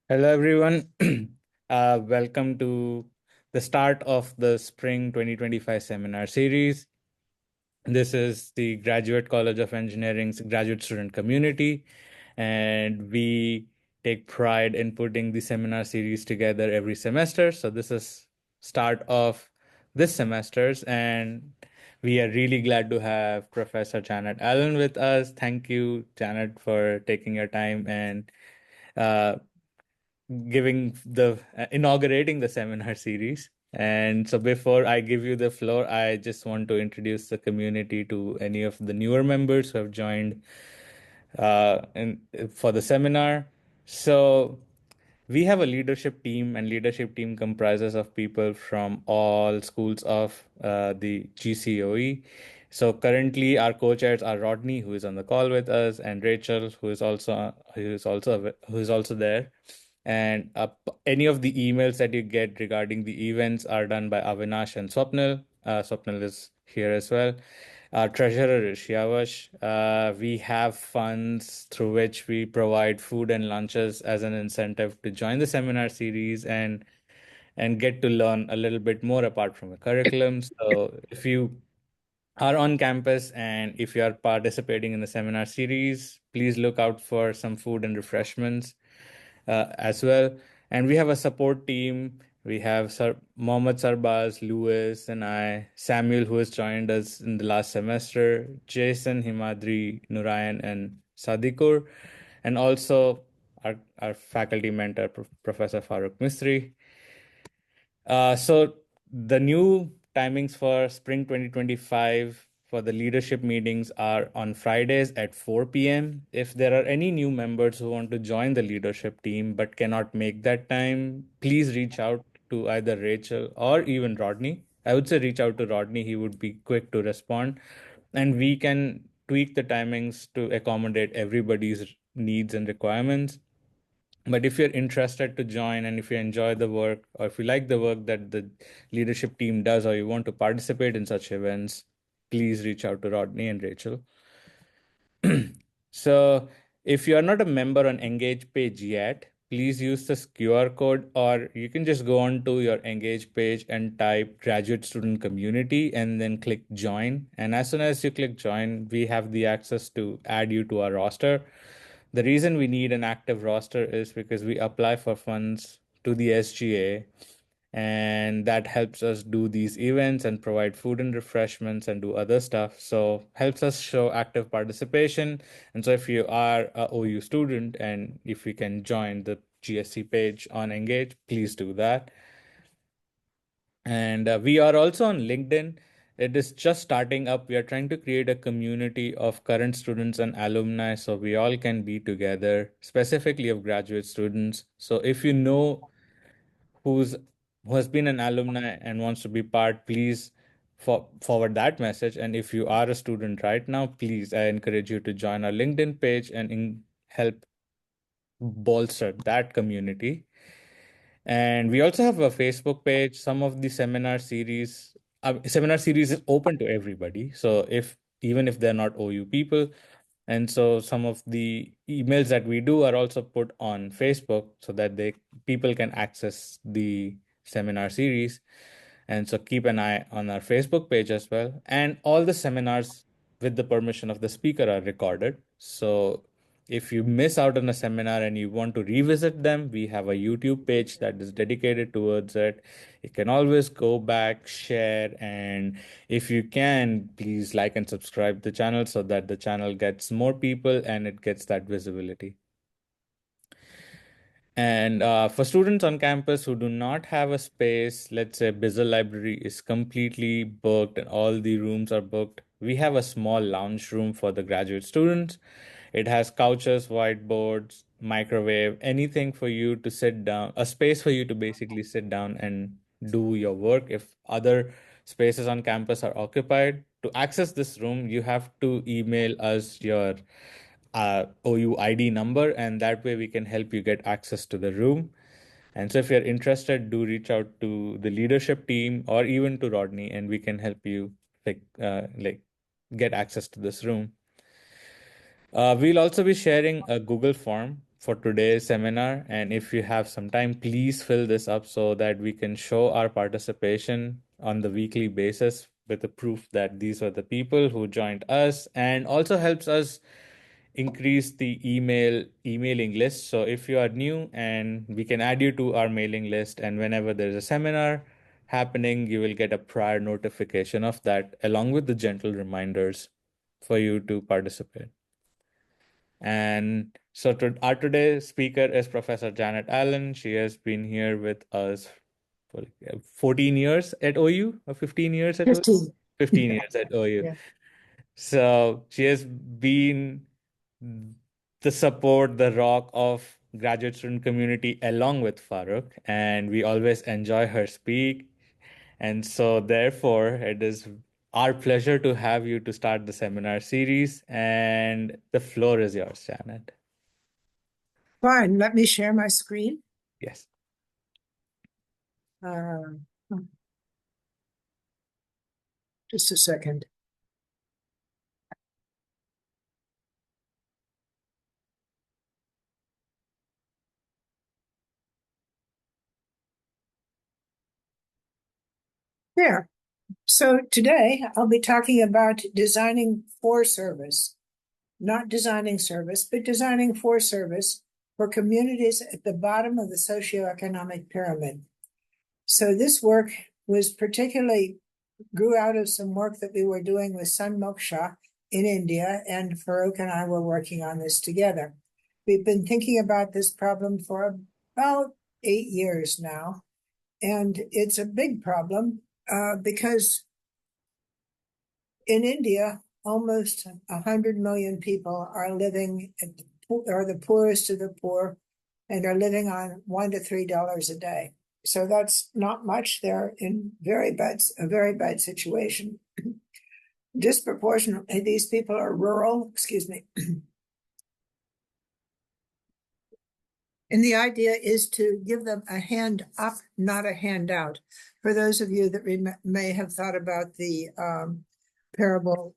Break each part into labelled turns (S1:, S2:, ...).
S1: Hello, everyone. Welcome to the start of the Spring 2025 seminar series. This is the Graduate College of Engineering's graduate student community, and we take pride in putting the seminar series together every semester. So this is start of this semester's, and we are really glad to have Professor Janet.Allen with us. Thank you, Janet, for taking your time and uh, giving the inaugurating the seminar series. And so before I give you the floor, I just want to introduce the community to any of the newer members who have joined for the seminar. So we have a leadership team, and leadership team comprises of people from all schools of the GCOE. So currently, our co-chairs are Rodney, who is on the call with us, and Rachel, who is also there. And any of the emails that you get regarding the events are done by Avinash and Swapnil. Swapnil is here as well. Our treasurer is Shiavash. We have funds through which we provide food and lunches as an incentive to join the seminar series and get to learn a little bit more apart from the curriculum. So if you are on campus and if you are participating in the seminar series, please look out for some food and refreshments as well. And we have a support team. We have Mohammed Sarbaz, Lewis, and I, Samuel, who has joined us in the last semester, Jason, Himadri, Nurayan, and Sadikur, and also our faculty mentor, Professor Farooq Mistry. So the new timings for spring 2025 for the leadership meetings are on Fridays at 4 p.m. If there are any new members who want to join the leadership team but cannot make that time, please reach out to either Rachel or even Rodney. I would say reach out to Rodney. He would be quick to respond, and we can tweak the timings to accommodate everybody's needs and requirements. But if you're interested to join and if you enjoy the work or if you like the work that the leadership team does or you want to participate in such events, please reach out to Rodney and Rachel. So if you are not a member on Engage page yet, please use this QR code, or you can just go on to your Engage page and type graduate student community and then click join. And as soon as you click join, we have the access to add you to our roster. The reason we need an active roster is because we apply for funds to the SGA, and that helps us do these events and provide food and refreshments and do other stuff. So helps us show active participation. And so if you are a OU student and if you can join the GSC page on Engage, please do that. And we are also on LinkedIn. It is just starting up. We are trying to create a community of current students and alumni so we all can be together, specifically of graduate students. So if you know who's who has been an alumni and wants to be part, please forward that message. And if you are a student right now, please, I encourage you to join our LinkedIn page and help bolster that community. And we also have a Facebook page. Some of the seminar series is open to everybody. So if even if they're not OU people, and so some of the emails that we do are also put on Facebook so that they people can access the seminar series. And so keep an eye on our Facebook page as well. And all the seminars, with the permission of the speaker, are recorded. So if you miss out on a seminar and you want to revisit them, we have a YouTube page that is dedicated towards it. You can always go back, share, and if you can, please like and subscribe the channel so that the channel gets more people and it gets that visibility. And for students on campus who do not have a space, let's say Bizzle Library is completely booked and all the rooms are booked, we have a small lounge room for the graduate students. It has couches, whiteboards, microwave, anything for you to sit down, a space for you to basically sit down and do your work if other spaces on campus are occupied. To access this room, you have to email us your OU ID number, and that way we can help you get access to the room. And so if you're interested, do reach out to the leadership team or even to Rodney, and we can help you like get access to this room. We'll also be sharing a Google form for today's seminar. And if you have some time, please fill this up so that we can show our participation on the weekly basis with the proof that these were the people who joined us, and also helps us increase the emailing list. So if you are new, and we can add you to our mailing list, and whenever there's a seminar happening, you will get a prior notification of that along with the gentle reminders for you to participate. And so our today's speaker is Professor Janet.K.Allen. She has been here with us for 14 years at OU, or 15 years at OU?
S2: 15.
S1: 15 years at OU.
S2: Yeah.
S1: So she has been the support, the rock of graduate student community along with Farooq, and we always enjoy her speak. And so therefore, it is our pleasure to have you to start the seminar series, and the floor is yours, Janet.
S2: Fine. Let me share my screen.
S1: Yes.
S2: Just a second. There. So today I'll be talking about designing for service, not designing service, but designing for service for communities at the bottom of the socio-economic pyramid. So this work was particularly grew out of some work that we were doing with Sun Moksha in India, and Farooq and I were working on this together. We've been thinking about this problem for about 8 years now, and it's a big problem because in India, almost 100 million people are living are the poorest of the poor, and are living on $1 to $3 a day. So that's not much. They're in a very bad situation. Disproportionately, these people are rural, and the idea is to give them a hand up, not a handout. For those of you that may have thought about the parable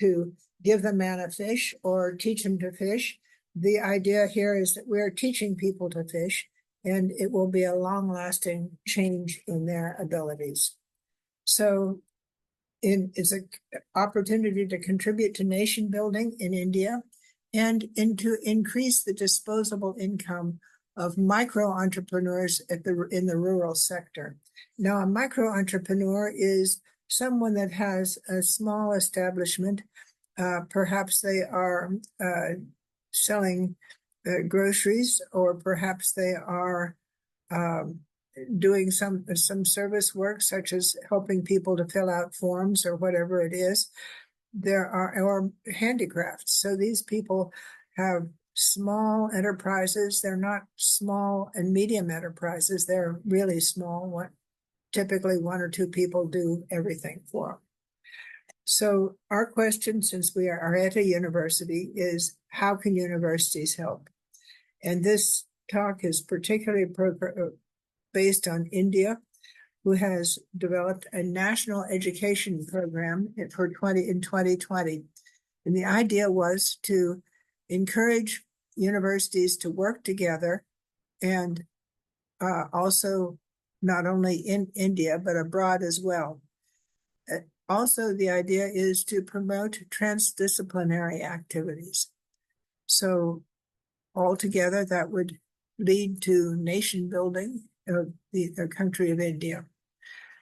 S2: to give the man a fish or teach him to fish, the idea here is that we're teaching people to fish, and it will be a long-lasting change in their abilities. So it's an opportunity to contribute to nation building in India, and to increase the disposable income of micro entrepreneurs in the rural sector. Now, a micro entrepreneur is someone that has a small establishment. Perhaps they are selling groceries, or perhaps they are doing some service work, such as helping people to fill out forms or whatever it is. There are or handicrafts. So these people have small enterprises. They're not small and medium enterprises. They're really small. Typically, 1 or 2 people do everything for them. So our question, since we are at a university, is how can universities help? And this talk is particularly based on India, who has developed a national education program in 2020. And the idea was to encourage universities to work together, and also not only in India, but abroad as well. Also, the idea is to promote transdisciplinary activities. So altogether, that would lead to nation building of the country of India.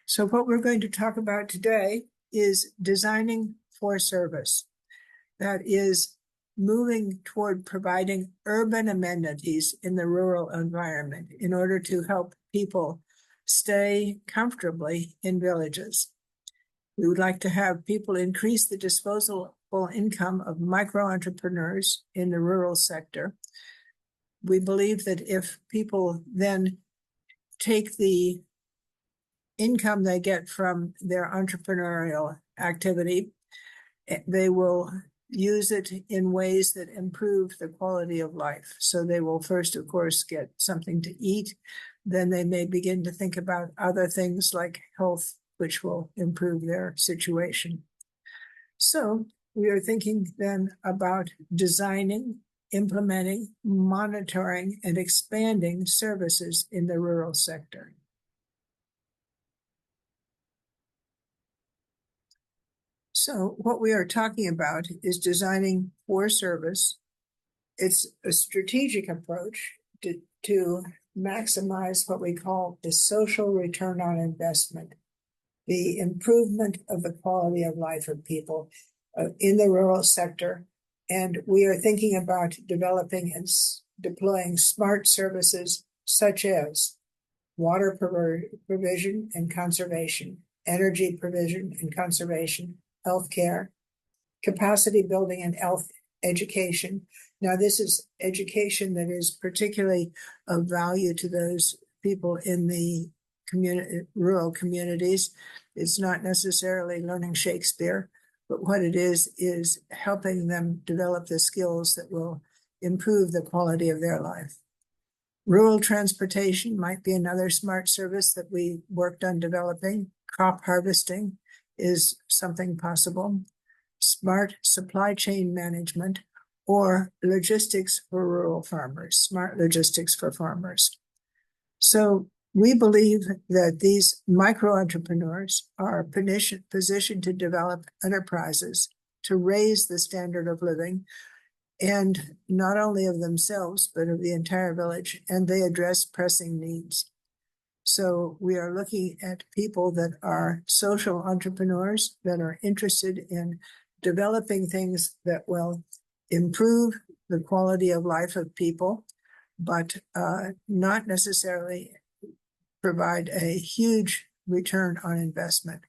S2: So what we're going to talk about today is designing for service. That is moving toward providing urban amenities in the rural environment in order to help people stay comfortably in villages. We would like to have people increase the disposable income of micro entrepreneurs in the rural sector. We believe that if people then take the income they get from their entrepreneurial activity, they will use it in ways that improve the quality of life. So they will first, of course, get something to eat. Then they may begin to think about other things like health, which will improve their situation. So we are thinking then about designing implementing, monitoring, and expanding services in the rural sector. So what we are talking about is designing for service. It's a strategic approach to maximize what we call the social return on investment, the improvement of the quality of life of people in the rural sector. And we are thinking about developing and deploying smart services such as water provision and conservation, energy provision and conservation, healthcare, capacity building, and health education. Now, this is education that is particularly of value to those people in the rural communities. It's not necessarily learning Shakespeare, but what it is helping them develop the skills that will improve the quality of their life. Rural transportation might be another smart service that we worked on developing. Crop harvesting is something possible. Smart supply chain management, or logistics for rural farmers, smart logistics for farmers. So we believe that these micro entrepreneurs are positioned to develop enterprises to raise the standard of living, and not only of themselves, but of the entire village, and they address pressing needs. So we are looking at people that are social entrepreneurs that are interested in developing things that will improve the quality of life of people, but not necessarily provide a huge return on investment.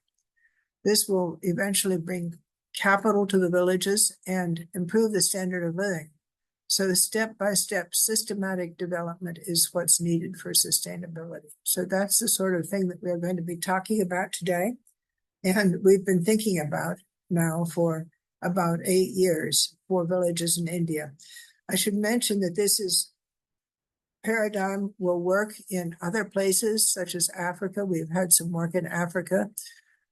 S2: This will eventually bring capital to the villages and improve the standard of living. So step-by-step systematic development is what's needed for sustainability. So that's the sort of thing that we're going to be talking about today. And we've been thinking about now for about 8 years for villages in India. I should mention that this paradigm will work in other places such as Africa. We've had some work in Africa,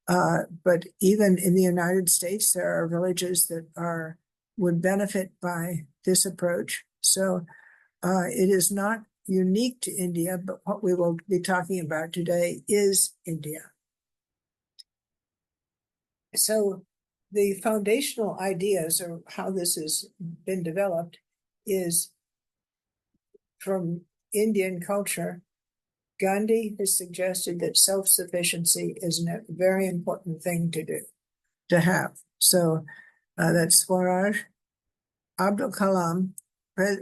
S2: but even in the United States, there are villages that would benefit by this approach. So it is not unique to India, but what we will be talking about today is India. So the foundational ideas of how this has been developed is from Indian culture. Gandhi has suggested that self-sufficiency is a very important thing to have. So that's Swaraj. Abdul Kalam,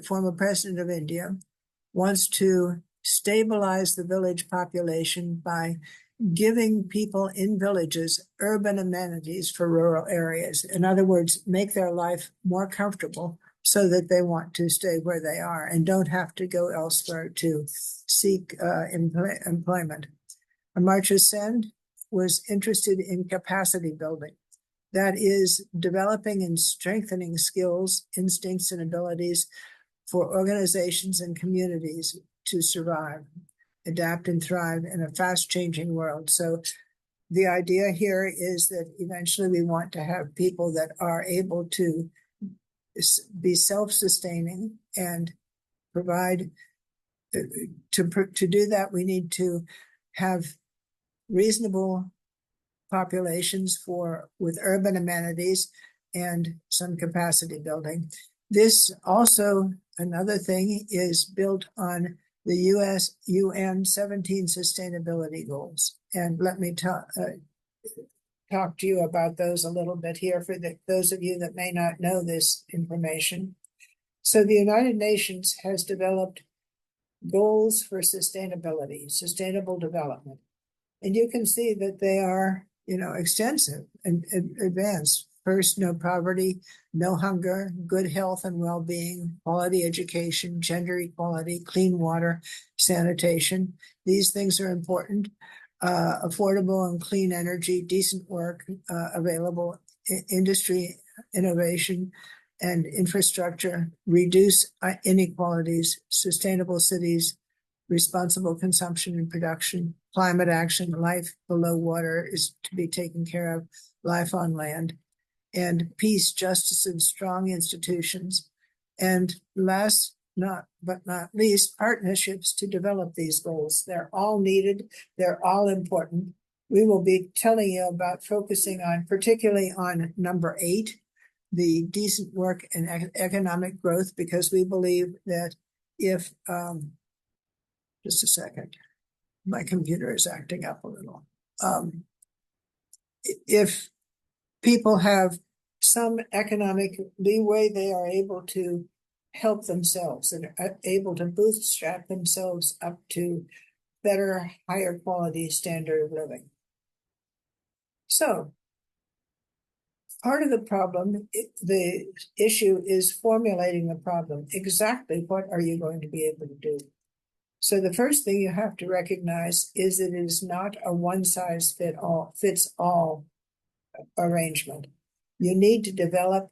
S2: former president of India, wants to stabilize the village population by giving people in villages urban amenities for rural areas. In other words, make their life more comfortable so that they want to stay where they are and don't have to go elsewhere to seek employment. Amartya Sen was interested in capacity building. That is developing and strengthening skills, instincts, and abilities for organizations and communities to survive, adapt, and thrive in a fast-changing world. So the idea here is that eventually we want to have people that are able to be self-sustaining and provide. To do that, we need to have reasonable populations with urban amenities and some capacity building. This also, another thing, is built on the UN 17 sustainability goals. And let me talk to you about those a little bit here for those of you that may not know this information. So the United Nations has developed goals for sustainability, sustainable development. And you can see that they are, extensive and advanced. First, no poverty, no hunger, good health and well-being, quality education, gender equality, clean water, sanitation. These things are important. Affordable and clean energy, decent work, available industry, innovation, and infrastructure, reduce inequalities, sustainable cities, responsible consumption and production, climate action, life below water is to be taken care of, life on land, and peace, justice, and strong institutions. And last but not least, partnerships to develop these goals. They're all needed. They're all important. We will be telling you about focusing on, particularly on number 8, the decent work and economic growth, because we believe that if, just a second, my computer is acting up a little. If people have some economic leeway, they are able to help themselves and are able to bootstrap themselves up to better, higher quality standard of living. So part of the problem, the issue is formulating the problem. Exactly what are you going to be able to do? So the first thing you have to recognize is that it is not a fits all arrangement. You need to develop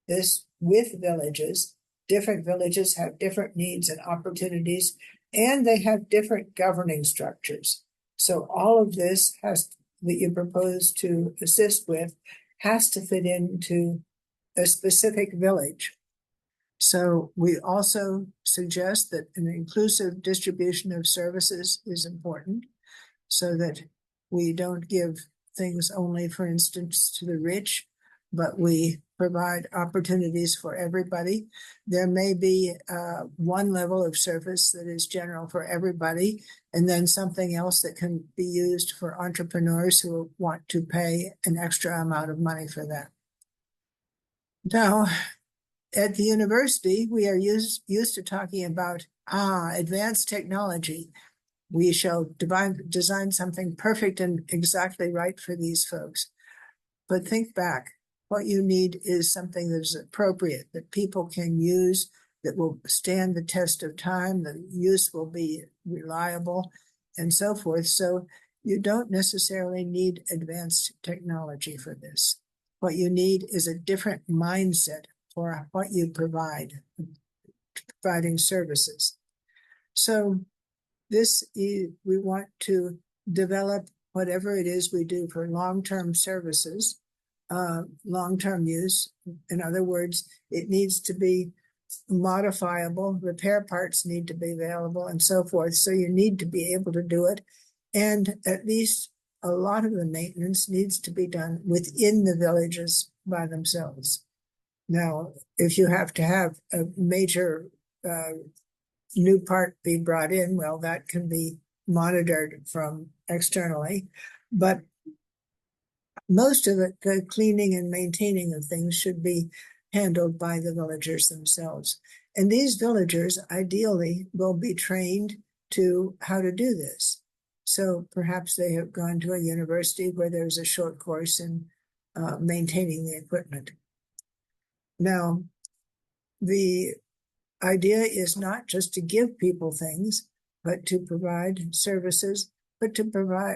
S2: this with villages. Different villages have different needs and opportunities, and they have different governing structures. So all of this that you propose to assist with has to fit into a specific village. So we also suggest that an inclusive distribution of services is important, so that we don't give things only, for instance, to the rich, but we provide opportunities for everybody. There may be one level of service that is general for everybody, and then something else that can be used for entrepreneurs who want to pay an extra amount of money for that. Now, at the university, we are used to talking about advanced technology. We shall design something perfect and exactly right for these folks. But think back. What you need is something that is appropriate, that people can use, that will stand the test of time, the use will be reliable, and so forth. So you don't necessarily need advanced technology for this. What you need is a different mindset for what you provide, providing services. So we want to develop whatever it is we do for long-term services, long-term use. In other words, it needs to be modifiable, repair parts need to be available, and so forth. So you need to be able to do it. And at least a lot of the maintenance needs to be done within the villages by themselves. Now, if you have to have a major new part be brought in, well, that can be monitored from externally. But most of it, the cleaning and maintaining of things, should be handled by the villagers themselves. And these villagers ideally will be trained to how to do this. So perhaps they have gone to a university where there's a short course in maintaining the equipment. Now, the idea is not just to give people things, but to provide services, but to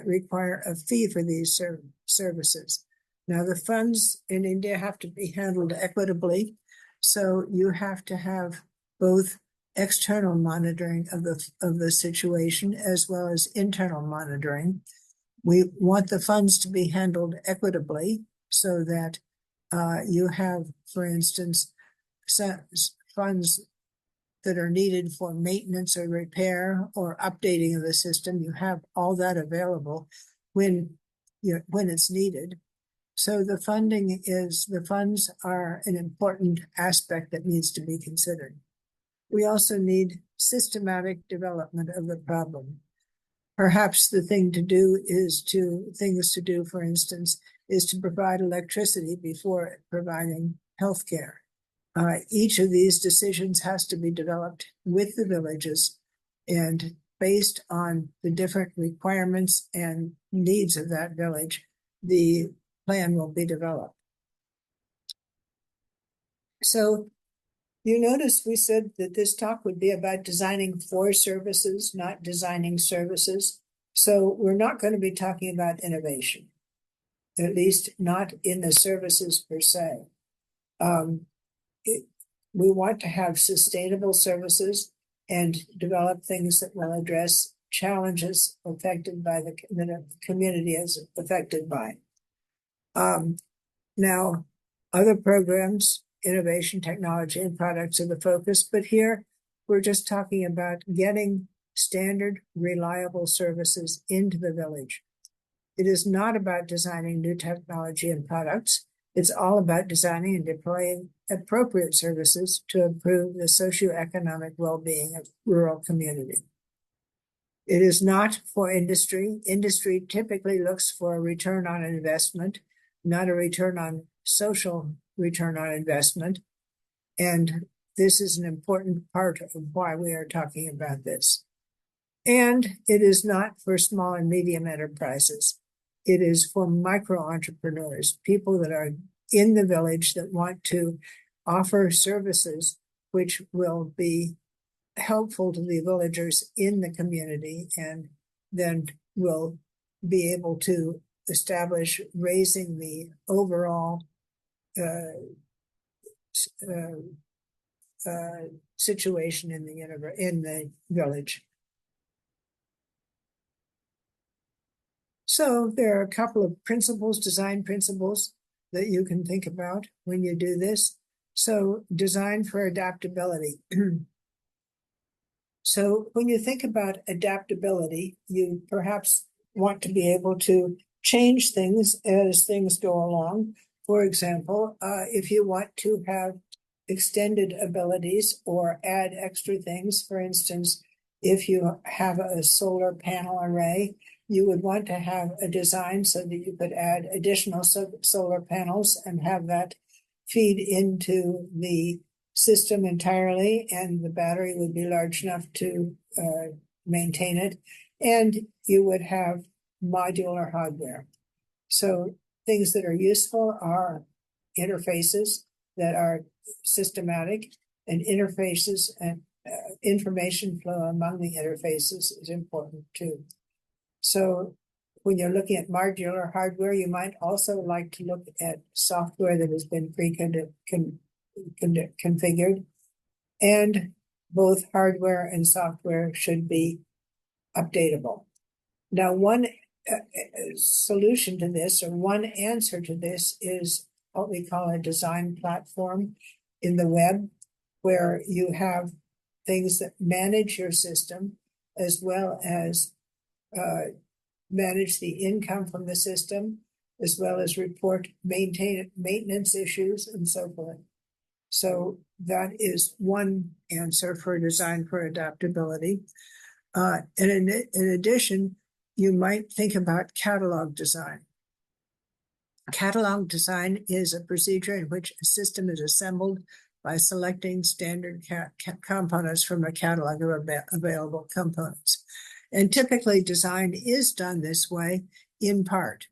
S2: require a fee for these services. Now, the funds in India have to be handled equitably, so you have to have both external monitoring of the situation as well as internal monitoring. We want the funds to be handled equitably so that you have, for instance, funds that are needed for maintenance or repair or updating of the system. You have all that available when it's needed. So the funds are an important aspect that needs to be considered. We also need systematic development of the problem. Perhaps the things to do, for instance, is to provide electricity before providing healthcare. Each of these decisions has to be developed with the villages, and based on the different requirements and needs of that village, the plan will be developed. So you notice we said that this talk would be about designing for services, not designing services. So we're not going to be talking about innovation, at least not in the services per se. We want to have sustainable services and develop things that will address challenges affected by the community is affected by. Now, other programs innovation, technology, and products are the focus, but here we're just talking about getting standard, reliable services into the village. It is not about designing new technology and products. It's all about designing and deploying appropriate services to improve the socioeconomic well-being of rural community. It is not for industry. Industry typically looks for a return on investment, not a return on social return on investment. And this is an important part of why we are talking about this. And it is not for small and medium enterprises. It is for micro entrepreneurs, people that are in the village that want to offer services which will be helpful to the villagers in the community, and then will be able to establish raising the overall situation in the village. So there are a couple of principles, design principles, that you can think about when you do this. So design for adaptability. So when you think about adaptability, you perhaps want to be able to change things as things go along. For example, if you want to have extended abilities or add extra things, for instance, if you have a solar panel array, you would want to have a design so that you could add additional solar panels and have that feed into the system entirely, and the battery would be large enough to maintain it, and you would have modular hardware. So things that are useful are interfaces that are systematic, and interfaces and information flow among the interfaces is important too. So when you're looking at modular hardware, you might also like to look at software that has been configured, and both hardware and software should be updatable. Now, one solution to this, or one answer to this, is what we call a design platform in the web, where you have things that manage your system as well as manage the income from the system, as well as report maintenance issues and so forth. So that is one answer for design for adaptability. And in addition, you might think about catalog design. Catalog design is a procedure in which a system is assembled by selecting standard components from a catalog of available components. And typically design is done this way in part.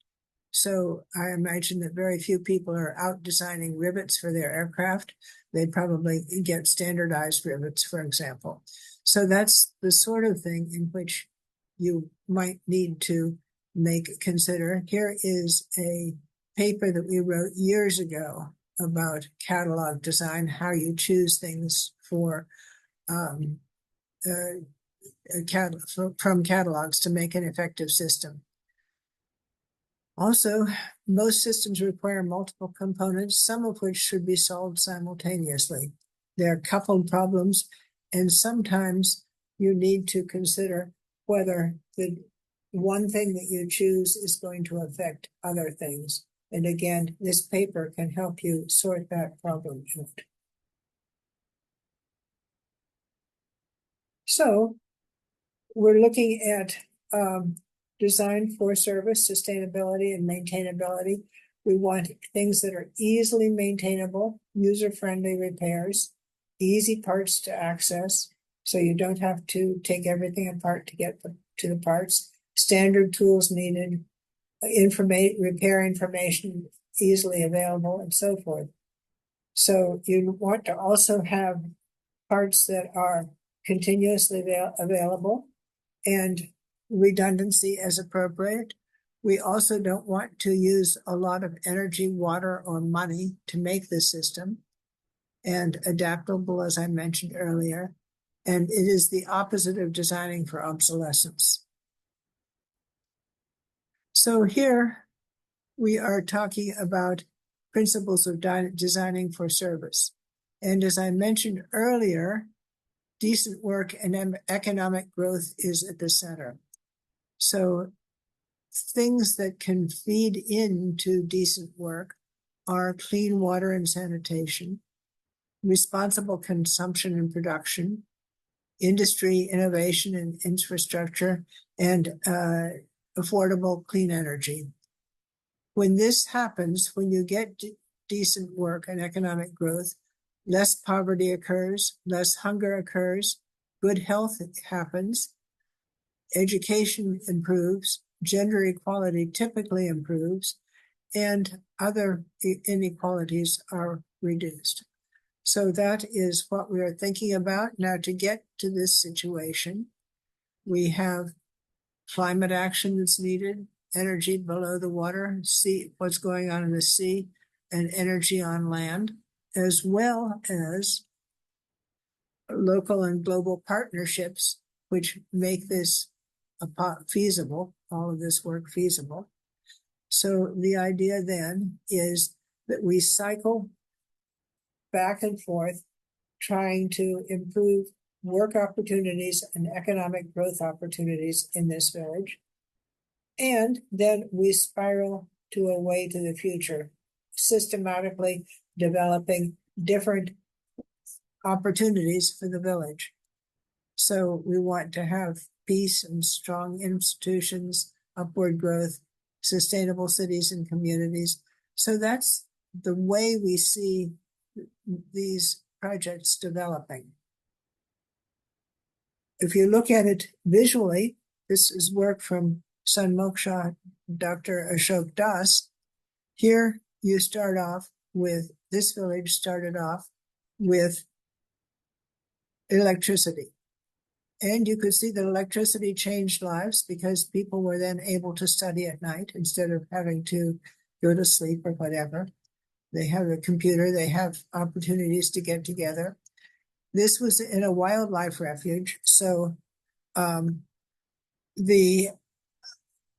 S2: So I imagine that very few people are out designing rivets for their aircraft. They probably get standardized rivets, for example. So that's the sort of thing in which you might need to consider. Here is a paper that we wrote years ago about catalog design, how you choose things for from catalogs to make an effective system. Also, most systems require multiple components, some of which should be solved simultaneously. They're coupled problems, and sometimes you need to consider whether the one thing that you choose is going to affect other things. And again, this paper can help you sort that problem out. So we're looking at design for service, sustainability, and maintainability. We want things that are easily maintainable, user-friendly repairs, easy parts to access, so you don't have to take everything apart to get to the parts, standard tools needed, repair information easily available, and so forth. So you want to also have parts that are continuously available and redundancy as appropriate. We also don't want to use a lot of energy, water, or money to make this system, and adaptable, as I mentioned earlier. And it is the opposite of designing for obsolescence. So here we are talking about principles of designing for service. And as I mentioned earlier, decent work and economic growth is at the center. So things that can feed into decent work are clean water and sanitation, responsible consumption and production, industry, innovation and infrastructure, and affordable clean energy. When this happens, when you get decent work and economic growth, less poverty occurs, less hunger occurs, good health happens, education improves, gender equality typically improves, and other inequalities are reduced. So that is what we are thinking about. Now, to get to this situation, we have climate action that's needed, energy below the water, see what's going on in the sea, and energy on land, as well as local and global partnerships, which make this feasible, all of this work feasible. So the idea then is that we cycle back and forth, trying to improve work opportunities and economic growth opportunities in this village. And then we spiral to a way to the future, systematically developing different opportunities for the village. So we want to have peace and strong institutions, upward growth, sustainable cities and communities. So that's the way we see these projects developing. If you look at it visually, this is work from Sun Moksha, Dr. Ashok Das. Here you start off with, this village started off with electricity. And you could see that electricity changed lives because people were then able to study at night instead of having to go to sleep or whatever. They have a computer, they have opportunities to get together. This was in a wildlife refuge, so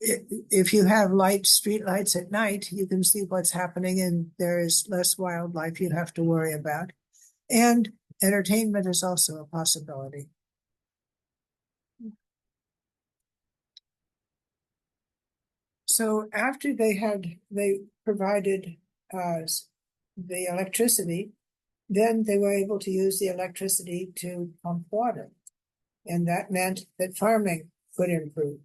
S2: if you have street lights at night, you can see what's happening, and there is less wildlife you have to worry about. And entertainment is also a possibility. So after they provided the electricity, then they were able to use the electricity to pump water. And that meant that farming could improve.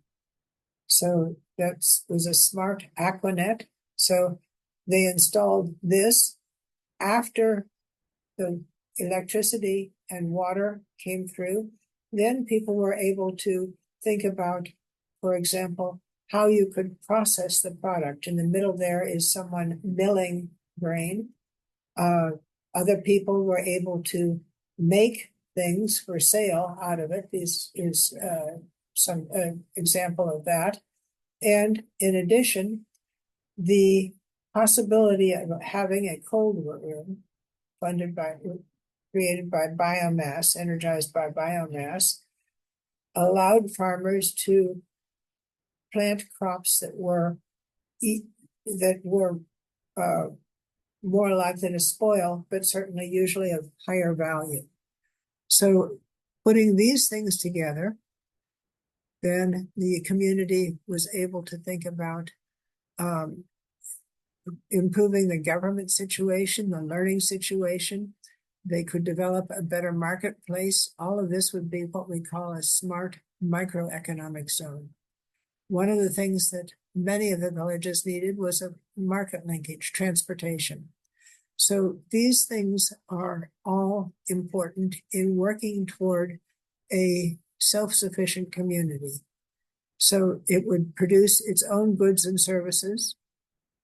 S2: So that was a smart Aquanet. So they installed this after the electricity and water came through. Then people were able to think about, for example, how you could process the product. In the middle there is someone milling grain. Other people were able to make things for sale out of it. This is some example of that. And in addition, the possibility of having a cold room created by biomass, energized by biomass, allowed farmers to plant crops that were more likely to spoil, but certainly usually of higher value. So putting these things together, then the community was able to think about improving the government situation, the learning situation. They could develop a better marketplace. All of this would be what we call a smart microeconomic zone. One of the things that many of the villages needed was a market linkage, transportation. So these things are all important in working toward a self-sufficient community. So it would produce its own goods and services,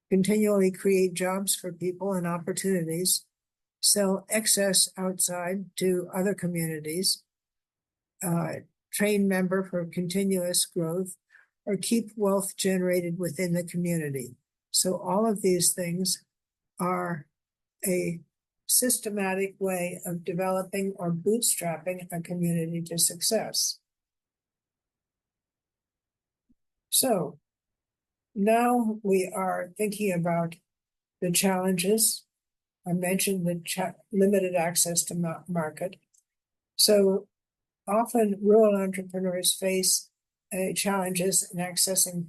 S2: continually create jobs for people and opportunities, sell excess outside to other communities, train member for continuous growth, or keep wealth generated within the community. So all of these things are a systematic way of developing or bootstrapping a community to success. So now we are thinking about the challenges. I mentioned the limited access to market. So often rural entrepreneurs face challenges in accessing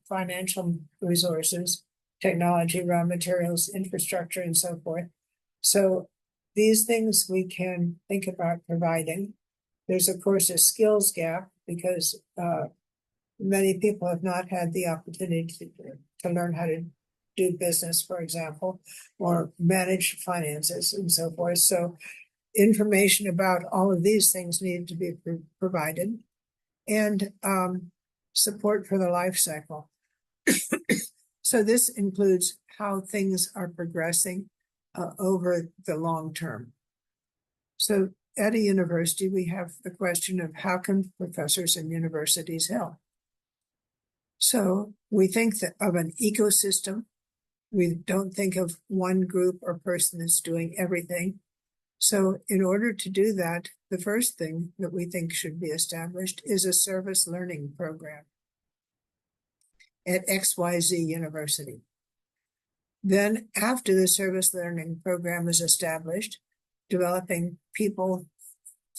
S2: financial resources, technology, raw materials, infrastructure, and so forth. So these things we can think about providing. There's, of course, a skills gap because many people have not had the opportunity to learn how to do business, for example, or manage finances and so forth. So information about all of these things need to be provided, and support for the life cycle. So this includes how things are progressing over the long term. So at a university, we have the question of how can professors and universities help? So we think of an ecosystem. We don't think of one group or person that's doing everything. So in order to do that, the first thing that we think should be established is a service learning program at XYZ University. Then after the service learning program is established, developing people,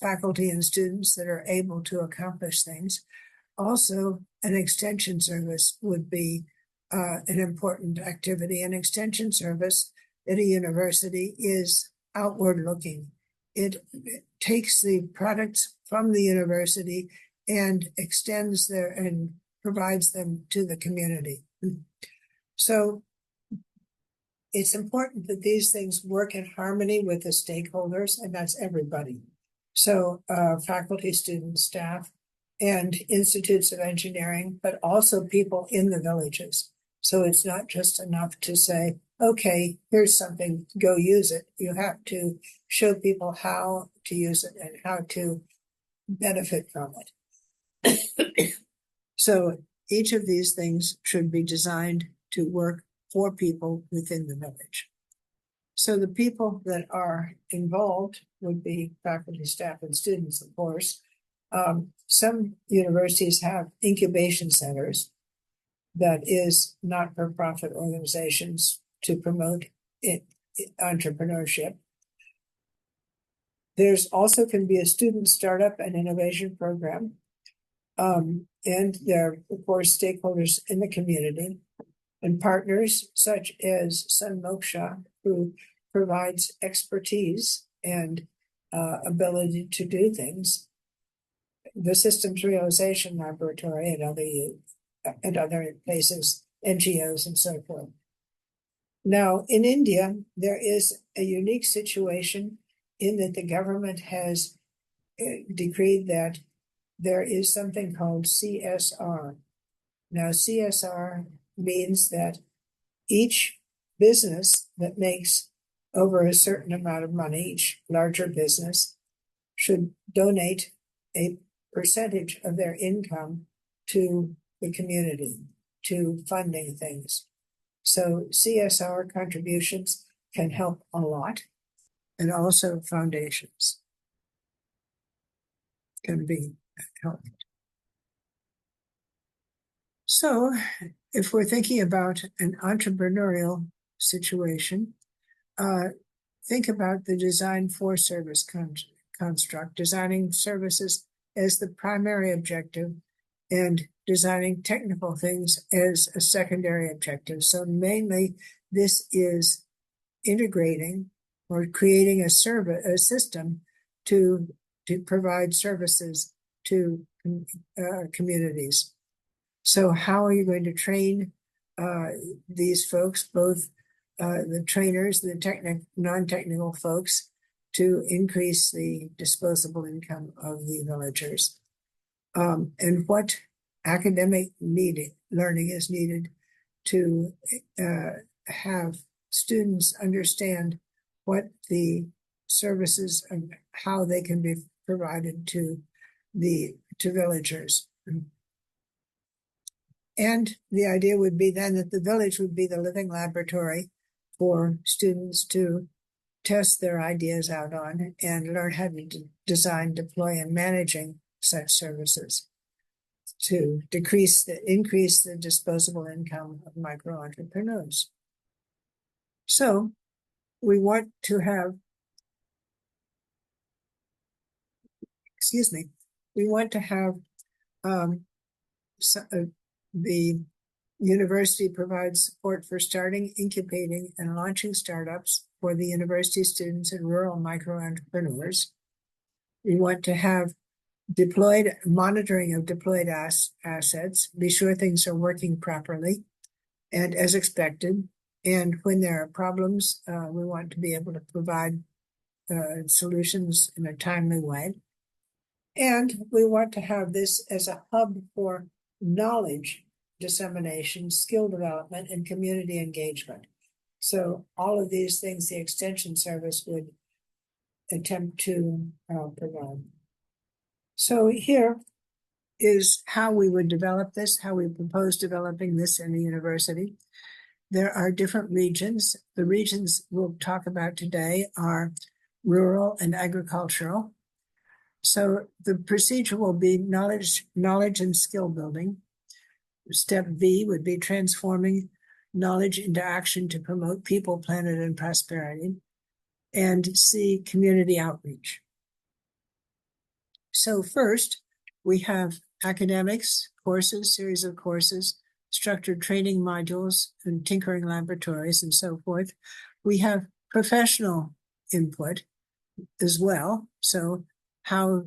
S2: faculty, and students that are able to accomplish things. Also, an extension service would be an important activity. An extension service at a university is outward looking. It takes the products from the university and extends and provides them to the community. So it's important that these things work in harmony with the stakeholders, and that's everybody. So faculty, students, staff, and institutes of engineering, but also people in the villages. So it's not just enough to say, okay, here's something, go use it. You have to show people how to use it and how to benefit from it. So each of these things should be designed to work for people within the village. So the people that are involved would be faculty, staff, and students, of course. Some universities have incubation centers that is not-for-profit organizations to promote entrepreneurship. There's also can be a student startup and innovation program. And there are, of course, stakeholders in the community and partners such as Sun Moksha, who provides expertise and ability to do things. The Systems Realization Laboratory and other places, NGOs and so forth. Now, in India, there is a unique situation in that the government has decreed that there is something called CSR. Now, CSR means that each business that makes over a certain amount of money, each larger business, should donate a percentage of their income to the community, to funding things. So CSR contributions can help a lot, and also foundations can be helpful. So if we're thinking about an entrepreneurial situation, think about the design for service construct, designing services as the primary objective and designing technical things as a secondary objective. So mainly this is integrating or creating a system to provide services to communities. So how are you going to train these folks, both the trainers, the non-technical folks, to increase the disposable income of the villagers? And what academic learning is needed to have students understand what the services and how they can be provided to villagers. And the idea would be then that the village would be the living laboratory for students to test their ideas out on and learn how to design, deploy, and managing such services to increase the disposable income of micro entrepreneurs. So we want to have, we want to have the university provides support for starting, incubating, and launching startups for the university students and rural micro entrepreneurs. We want to have deployed monitoring of deployed assets, be sure things are working properly and as expected. And when there are problems, we want to be able to provide solutions in a timely way. And we want to have this as a hub for knowledge dissemination, skill development, and community engagement. So all of these things the Extension Service would attempt to provide. So here is how we would develop this, how we propose developing this in the university. There are different regions. The regions we'll talk about today are rural and agricultural. So the procedure will be knowledge and skill building. Step V would be transforming knowledge into action to promote people, planet, and prosperity. And C, community outreach. So first, we have academics, courses, series of courses, structured training modules, and tinkering laboratories, and so forth. We have professional input as well. So how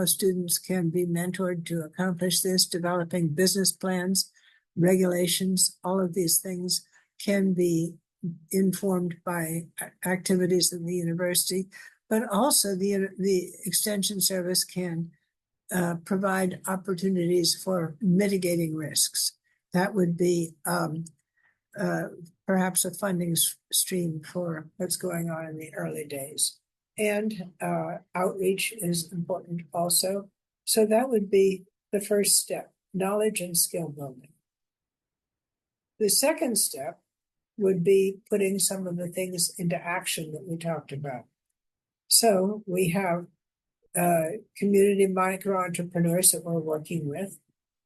S2: students can be mentored to accomplish this, developing business plans, regulations, all of these things can be informed by activities in the university, but also the Extension Service can provide opportunities for mitigating risks. That would be perhaps a funding stream for what's going on in the early days. And outreach is important also. So that would be the first step, knowledge and skill building. The second step would be putting some of the things into action that we talked about. So we have community micro entrepreneurs that we're working with,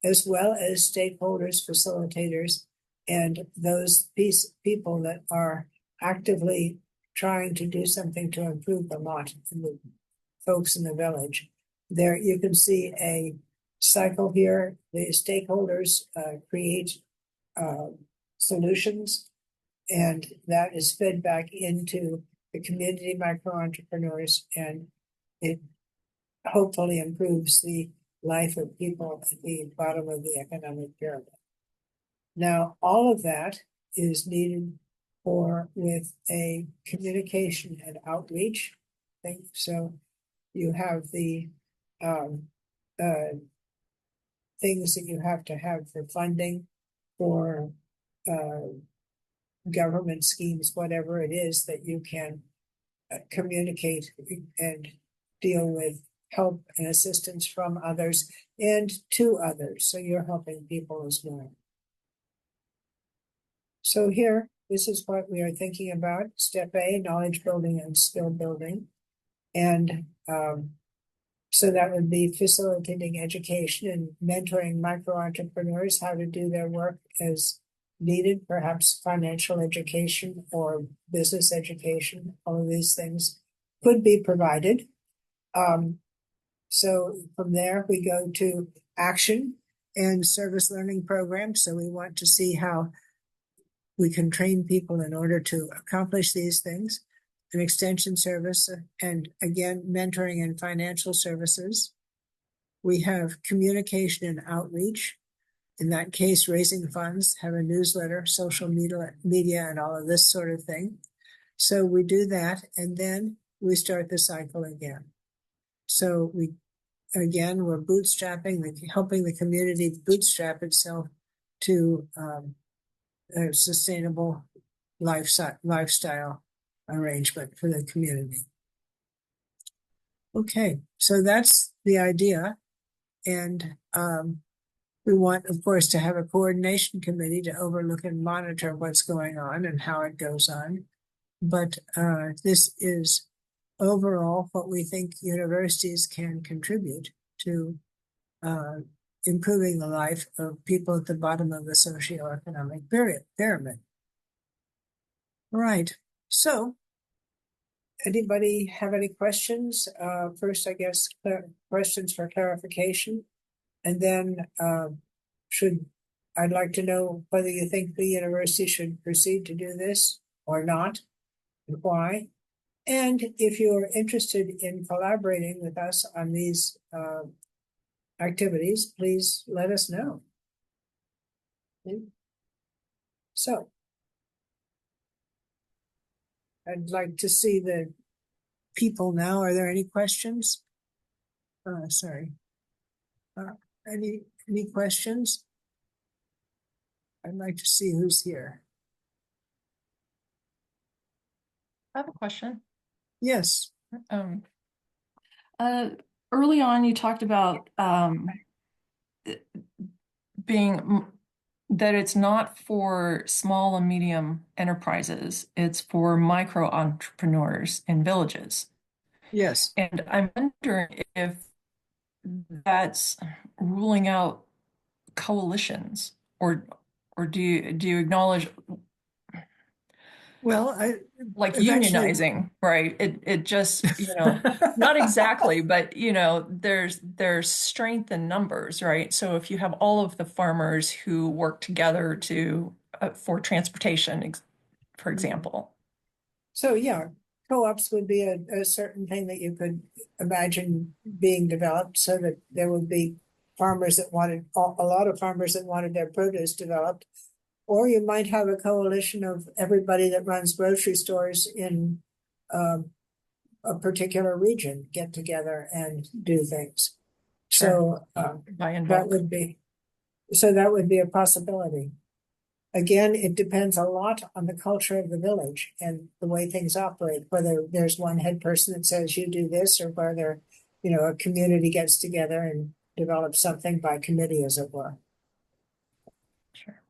S2: as well as stakeholders, facilitators, and those people that are actively trying to do something to improve the lot in the folks in the village. There you can see a cycle here. The stakeholders create solutions, and that is fed back into the community micro entrepreneurs, and it hopefully improves the life of people at the bottom of the economic pyramid. Now, all of that is needed with a communication and outreach thing. So you have the things that you have to have for funding, for government schemes, whatever it is that you can communicate and deal with help and assistance from others and to others. So you're helping people as well. So here, this is what we are thinking about. Step A, knowledge building and skill building. And so that would be facilitating education and mentoring micro entrepreneurs how to do their work as needed, perhaps financial education or business education. All of these things could be provided. So from there, we go to action and service learning programs. So we want to see how we can train people in order to accomplish these things. An extension service, and again, mentoring and financial services. We have communication and outreach. In that case, raising funds, have a newsletter, social media, and all of this sort of thing. So we do that, and then we start the cycle again. So we're bootstrapping, helping the community bootstrap itself to a sustainable lifestyle arrangement for the community. Okay, so that's the idea. And we want, of course, to have a coordination committee to overlook and monitor what's going on and how it goes on. But this is overall what we think universities can contribute to improving the life of people at the bottom of the socioeconomic pyramid. Right. So, anybody have any questions? First, I guess, questions for clarification. And then, should, I'd like to know whether you think the university should proceed to do this or not, and why. And if you're interested in collaborating with us on these activities, please let us know. So, I'd like to see the people now. Are there any questions? Sorry. Uh, any questions? I'd like to see who's here.
S3: I have a question.
S2: Yes.
S3: Um, Early on, you talked about being that it's not for small and medium enterprises, it's for micro entrepreneurs in villages.
S2: Yes.
S3: And I'm wondering if that's ruling out coalitions, or do you acknowledge
S2: Well, I
S3: like
S2: eventually.
S3: unionizing, right? It just, not exactly, but there's strength in numbers, right? So if you have all of the farmers who work together to for transportation, for example.
S2: So yeah, co-ops would be a certain thing that you could imagine being developed so that there would be farmers that wanted a lot of farmers that wanted their produce developed. Or you might have a coalition of everybody that runs grocery stores in um, a particular region get together and do things.
S3: Sure.
S2: So
S3: Buy in
S2: that
S3: bulk.
S2: would be so that would be a possibility. Again, it depends a lot on the culture of the village and the way things operate, whether there's one head person that says you do this, or whether, a community gets together and develops something by committee, as it were.
S3: Sure.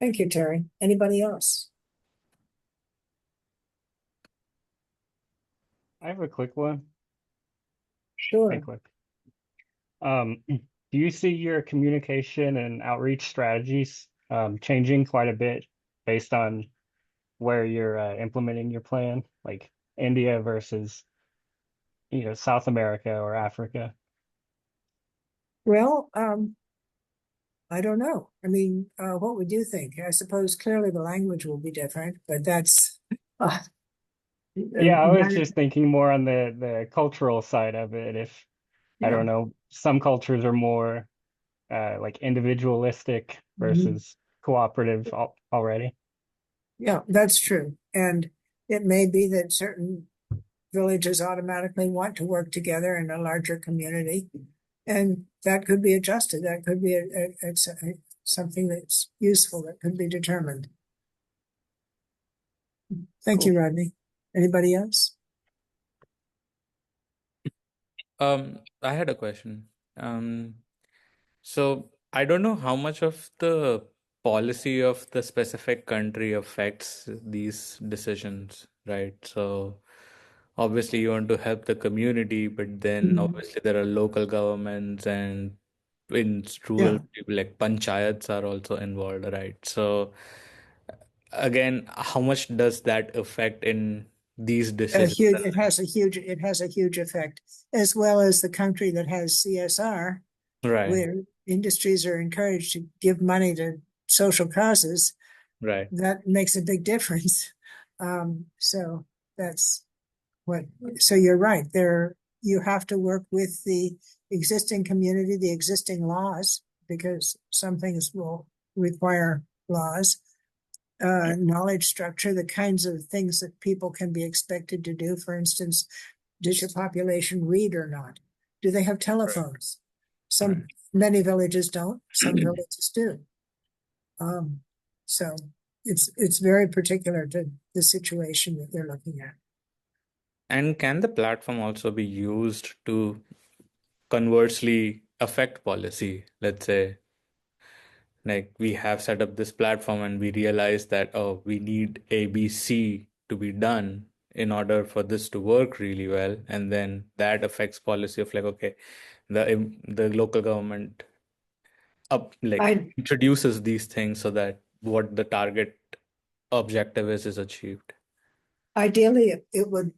S2: Thank you, Terry. Anybody else?
S4: I have a quick one.
S2: Sure.
S4: Hey, quick. Do you see your communication and outreach strategies changing quite a bit based on where you're implementing your plan, like India versus, South America or Africa?
S2: Well, I don't know. I mean, what would you think? I suppose clearly the language will be different, but that's
S4: Yeah, I was just thinking more on the cultural side of it. If I
S2: yeah.
S4: don't know, some cultures are more like individualistic
S2: Mhm.
S4: versus cooperative already.
S2: Yeah, that's true. And it may be that certain villages automatically want to work together in a larger community, and that could be adjusted. That could be something that's useful that could be determined. Thank
S4: Cool.
S2: you, Rodney. Anybody else?
S1: I had a question. Um, so I don't know how much of the policy of the specific country affects these decisions, right? So obviously you want to help the community, but then
S2: Mhm.
S1: obviously there are local governments and in rural
S2: Yeah,
S1: people like panchayats are also involved, right? So again, how much does that affect in these
S2: a
S1: decisions?
S2: huge. It has a huge effect, as well as the country that has CSR,
S1: Right,
S2: where industries are encouraged to give money to social causes.
S1: right,
S2: That makes a big difference. So that's what. So you're right. There, you have to work with the existing community, the existing laws, because some things will require laws, knowledge structure, the kinds of things that people can be expected to do. For instance, does your population read or not? Do they have telephones?
S1: right.
S2: Many villages don't. Some villages do. Um, so it's very particular to the situation that they're looking at.
S1: And can the platform also be used to conversely affect policy? Let's say, like we have set up this platform and we realize that, oh, we need A, B, C to be done in order for this to work really well. And then that affects policy of like, okay, the local government up like
S2: I
S1: introduces these things so that what the target objective is achieved.
S2: Ideally, it would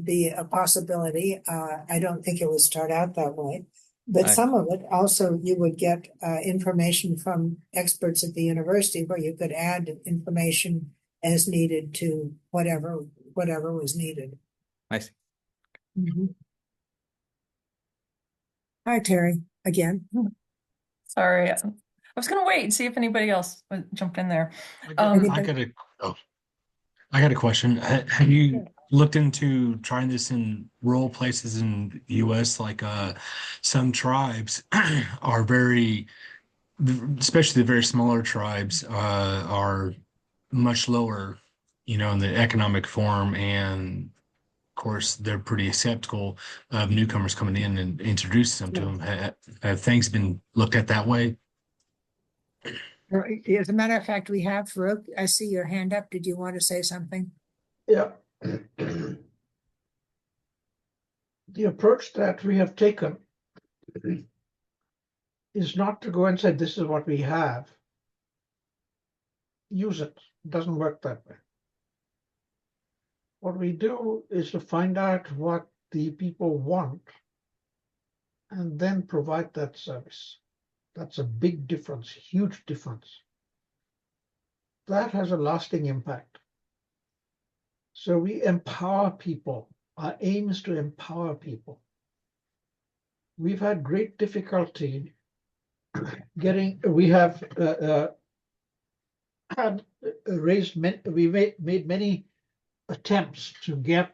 S2: be a possibility. I don't think it would start out that way. But
S1: I
S2: some of it also, you would get information from experts at the university where you could add information as needed to whatever was needed.
S1: I see.
S2: Mhm. Hi, Terry, again.
S3: Sorry, I was going to wait and see if anybody else jumped in there.
S5: I got, I
S2: Anybody?
S5: got a, oh, I got a question. Have you looked into trying this in rural places in the US? Like, some tribes are very, especially the very smaller tribes, are much lower, in the economic form, and of course, they're pretty skeptical of newcomers coming in and introducing them to them. Have things been looked at that way?
S2: As a matter of fact, we have, Farouk, I see your hand up. Did you want to say something?
S6: Yeah. The approach that we have taken is not to go and say, this is what we have. Use it. It doesn't work that way. What we do is to find out what the people want and then provide that service. That's a big difference, huge difference. That has a lasting impact. So we empower people. Our aim is to empower people. We've had great difficulty we have had raised, we made many attempts to get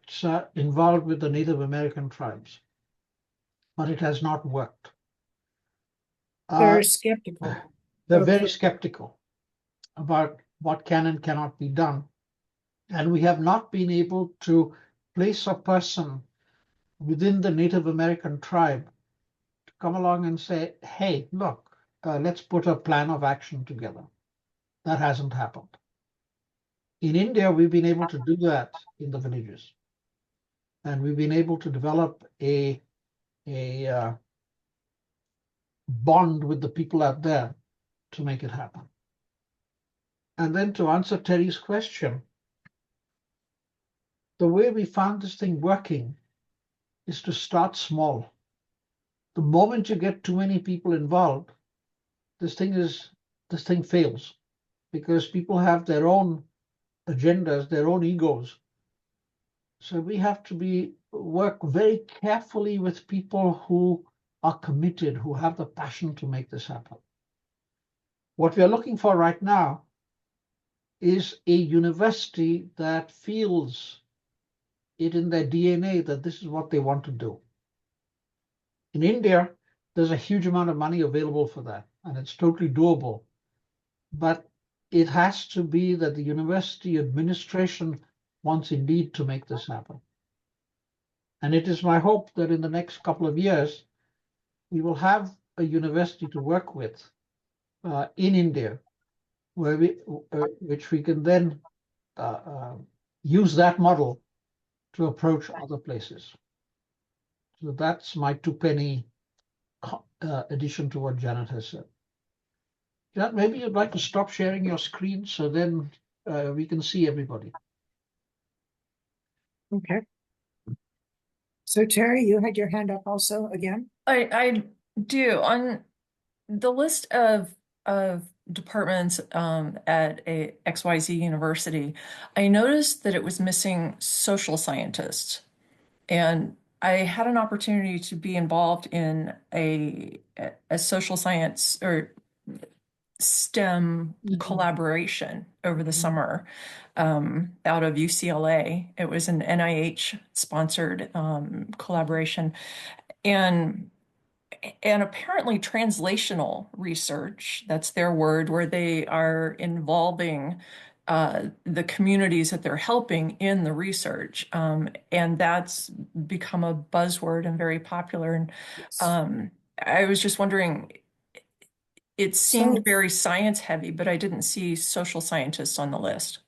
S6: involved with the Native American tribes, but it has not worked.
S2: They're skeptical.
S6: They're very skeptical about what can and cannot be done. And we have not been able to place a person within the Native American tribe to come along and say, hey, look, let's put a plan of action together. That hasn't happened. In India, we've been able to do that in the villages. And we've been able to develop a bond with the people out there to make it happen. And then to answer Terry's question, the way we found this thing working is to start small. The moment you get too many people involved, this thing fails, because people have their own agendas, their own egos. So we have to work very carefully with people who are committed, who have the passion to make this happen. What we are looking for right now is a university that feels it in their DNA that this is what they want to do. In India, there's a huge amount of money available for that, and it's totally doable. But it has to be that the university administration wants indeed to make this happen. And it is my hope that in the next couple of years, we will have a university to work with in India, which we can then use that model to approach other places. So that's my two-penny addition to what Janet has said. Janet, maybe you'd like to stop sharing your screen so then we can see everybody.
S2: Okay. So Terry, you had your hand up also again?
S3: I do. On the list of departments at a XYZ university, I noticed that it was missing social scientists. And I had an opportunity to be involved in a social science or STEM collaboration over the summer out of UCLA. It was an NIH sponsored collaboration. And apparently translational research, that's their word, where they are involving the communities that they're helping in the research. And that's become a buzzword and very popular. And
S2: Yes.
S3: I was just wondering, it seemed
S2: So,
S3: very science heavy, but I didn't see social scientists on the list.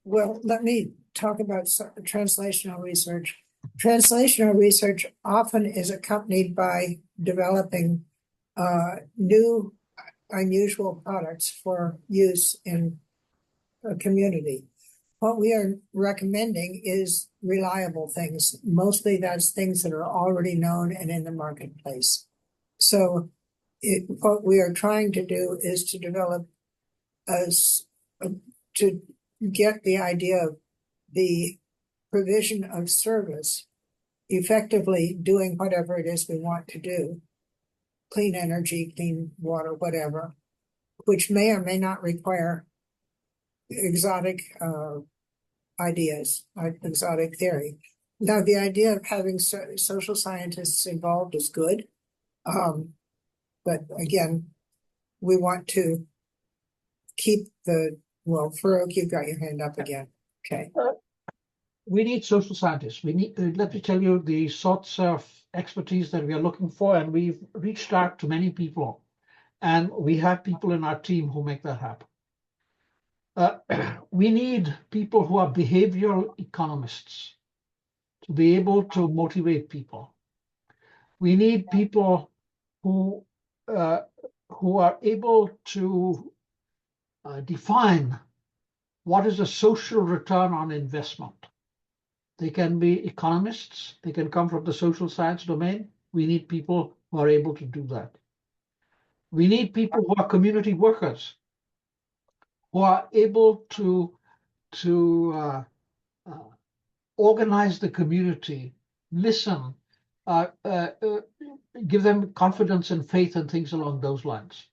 S2: well, let me talk about translational research. Translational research often is accompanied by developing new, unusual products for use in a community. What we are recommending is reliable things. Mostly that's things that are already known and in the marketplace. So what we are trying to do is to develop to get the idea of the provision of service effectively doing whatever it is we want to do, clean energy, clean water, whatever, which may or may not require exotic ideas, exotic theory. Now, the idea of having social scientists involved is good. But again, we want to keep well, Farouk, you've got your hand up again. Okay.
S6: We need social scientists. We need, let me tell you the sorts of expertise that we are looking for, and we've reached out to many people, and we have people in our team who make that happen. We need people who are behavioral economists to be able to motivate people. We need people who are able to define what is a social return on investment. They can be economists. They can come from the social science domain. We need people who are able to do that. We need people who are community workers, who are able to organize the community, listen, give them confidence and faith and things along those lines.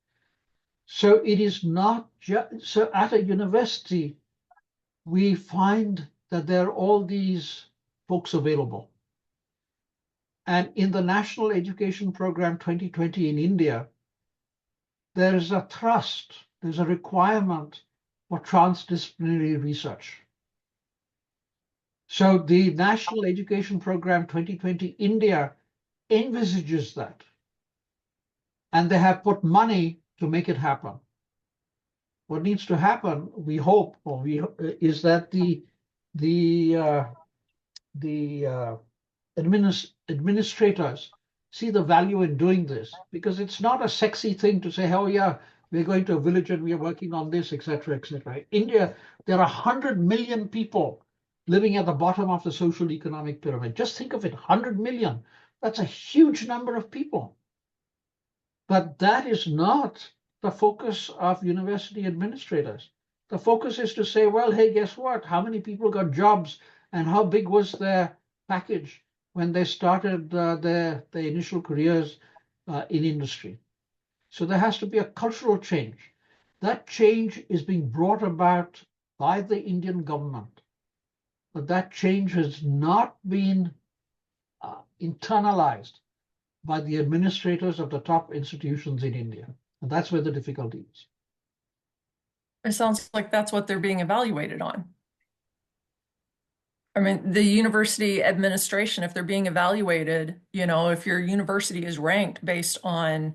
S6: So it is not just, so at a university, we find that there are all these folks available. And in the National Education Program 2020 in India, there's a thrust, there's a requirement for transdisciplinary research. So the National Education Program 2020 India envisages that. And they have put money to make it happen. What needs to happen, we hope, is that the administrators see the value in doing this, because it's not a sexy thing to say, oh yeah, we're going to a village and we are working on this, etc., etc. India, there are 100 million people living at the bottom of the social economic pyramid. Just think of it, 100 million. That's a huge number of people. But that is not the focus of university administrators. The focus is to say, well, hey, guess what? How many people got jobs and how big was their package when they started their initial careers in industry? So there has to be a cultural change. That change is being brought about by the Indian government, but that change has not been internalized by the administrators of the top institutions in India. And that's where the difficulty is.
S3: It sounds like that's what they're being evaluated on. I mean, the university administration, if they're being evaluated, if your university is ranked based on,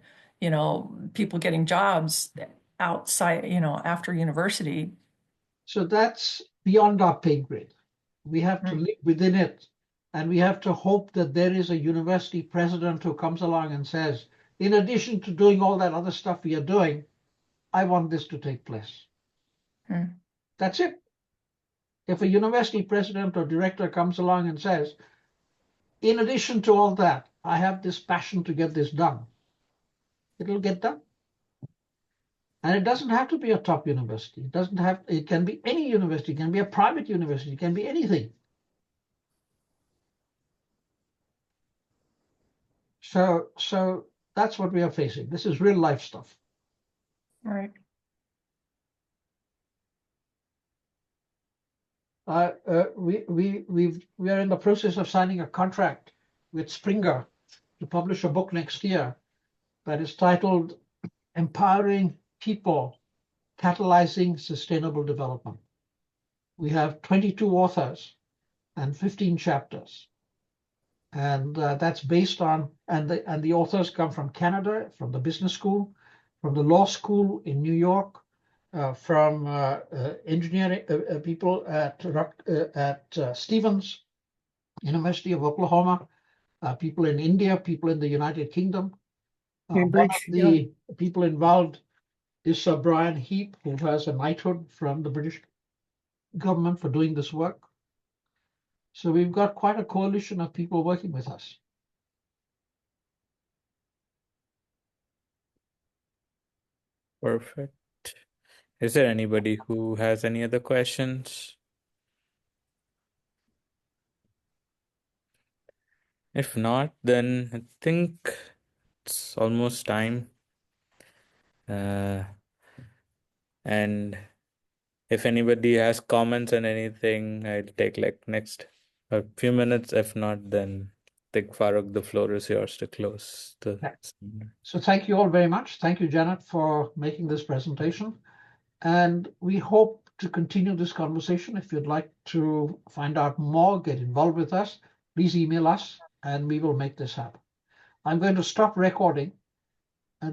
S3: people getting jobs outside, after university.
S6: So that's beyond our pay grade. We have to live within it. And we have to hope that there is a university president who comes along and says, in addition to doing all that other stuff we are doing, I want this to take place. That's it. If a university president or director comes along and says, in addition to all that, I have this passion to get this done, it'll get done. And it doesn't have to be a top university. It can be any university, it can be a private university, it can be anything. So that's what we are facing. This is real life stuff.
S3: Right.
S6: We are in the process of signing a contract with Springer to publish a book next year that is titled Empowering People, Catalyzing Sustainable Development. We have 22 authors and 15 chapters. And that's based on, and the authors come from Canada, from the business school, from the law school in New York, from engineering people at Stevens, University of Oklahoma, people in India, people in the United Kingdom. One of the people involved is Sir Brian Heap, who has a knighthood from the British government for doing this work. So we've got quite a coalition of people working with us.
S1: Perfect. Is there anybody who has any other questions? If not, then I think it's almost time. And if anybody has comments on anything, I'll take like next a few minutes. If not, then I think Farooq, the floor is yours to close the
S6: Yeah.
S1: seminar.
S6: So thank you all very much. Thank you, Janet, for making this presentation. And we hope to continue this conversation. If you'd like to find out more, get involved with us, please email us and we will make this happen. I'm going to stop recording